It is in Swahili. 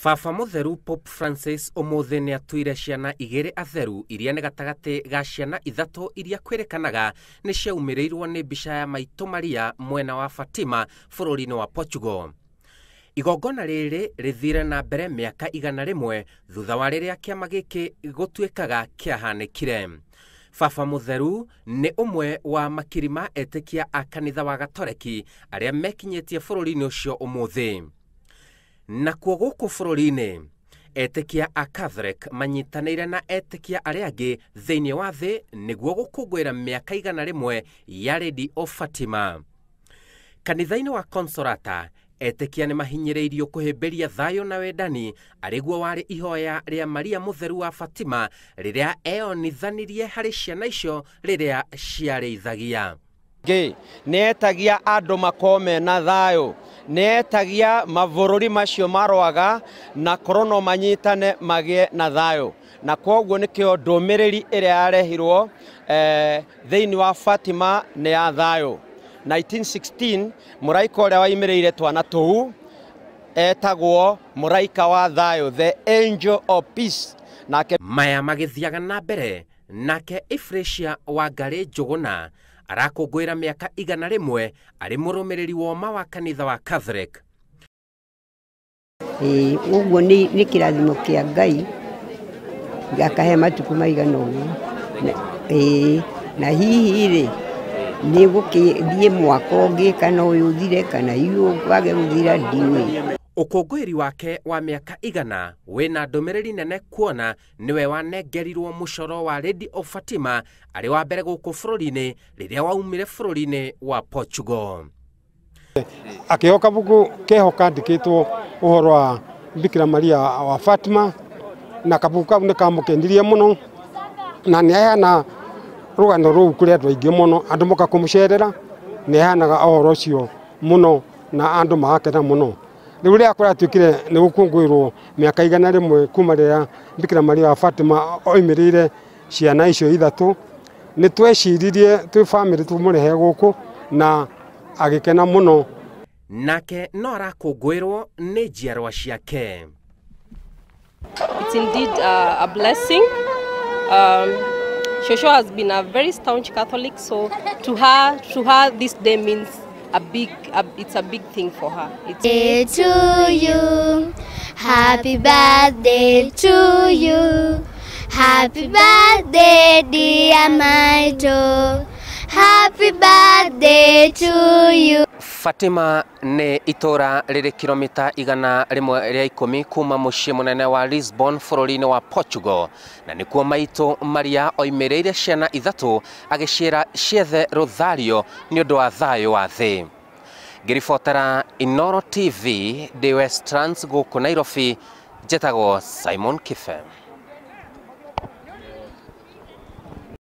Baba Mutheru Pope Francis umuthi ni atuire ciana igiri atheru iria ni gatagati ga ciana ithatu iria kwerekanaga ni ciaumirirwo ni mbica ya Maitũ Maria mwena wa Fatima bururi-ini wa Portugal. Igongona riri rithire na mbere miaka 100 thutha wa riria kiama giki gutuikaga kiahanikire. Baba Mutheru ni umwe wa makirima etikia a kanitha wa Gatoreki aria mekinyetie bururi-ini ucio umuthi. Na kuo guku bururi-ini etikia a Catholic manyitanire na etikia aria angi thiini wa thi niguo gukungwira miaka 100 ya Lady of Fatima. Kanitha-ini wa Consolata etikia ni mahinyiriirio kuhimbiria thayo na wendani ariguo wari ihoya ria Maria Mutheru wa Fatima riria eonithanirie hari ciana icio riria ciareithagia. Netagia andu makome na thayo, netagia mavururi macio marwaga na korono manyitane magie na thayo, na koguo nikio ndumiriri iria yarehirwo thiini wa Fatima ni ya thayo. 1916 muraika uria waimireire twana tuu etagwo muraika wa thayo, the angel of peace. Nake maya magithiaga na mbere nake Ifresia Wangari Njuguna arakungwira miaka 100 ari murumiriri woma wa kanitha wa Catholic. Uguo ni kirathimo kia Ngai gakahe matuku maigana uguo na hihi ri ni gukithie mwaka ungi kana uyu uthire kana iyu wage guthira ndiwe. Ukungwiri wake wa miaka 100 wina ndumiriri nene kuona niwe wanengerirwo mucoro wa Lady of Fatima ari wa mbere guku bururi-ini riria waumire bururi-ini wa Portugal. Akioka buku keho kandikitwo uhoro wa Bikira Maria wa Fatima na kabuku kau ni kamukendirie muno na ni ayana rugano ruu kuri andu aingi muno, andu moka kumucerera ni ayanaga uhoro ucio muno na andu magakena muno. Riu ria akora tuikire ni gukungwirwo miaka 100 kuma riria Bikira Maria wa Fatima oimirire ciana icio ithatu, ni tweciririe twi family tumurehe guku na agikena muno. Nake no arakungwirwo ni njiarwa ciake. It's indeed a blessing. Shosho has been a very staunch Catholic, so to her this day means it's a big thing for her. It's to you, happy birthday to you, happy birthday dear Maitũ, happy birthday to you. Fatima ni itora riri kilomita 110 kuma mucii munene wa Lisbon bururi-ini wa Portugal, na nikuo Maitũ Maria oimireire ciana ithatu agiciira ciethe ruthario ni undu wa thayo wa thi. Ngiribotera Inooro TV, ndi Westlands guku Nairobi, njĩtagwo Simon Kife.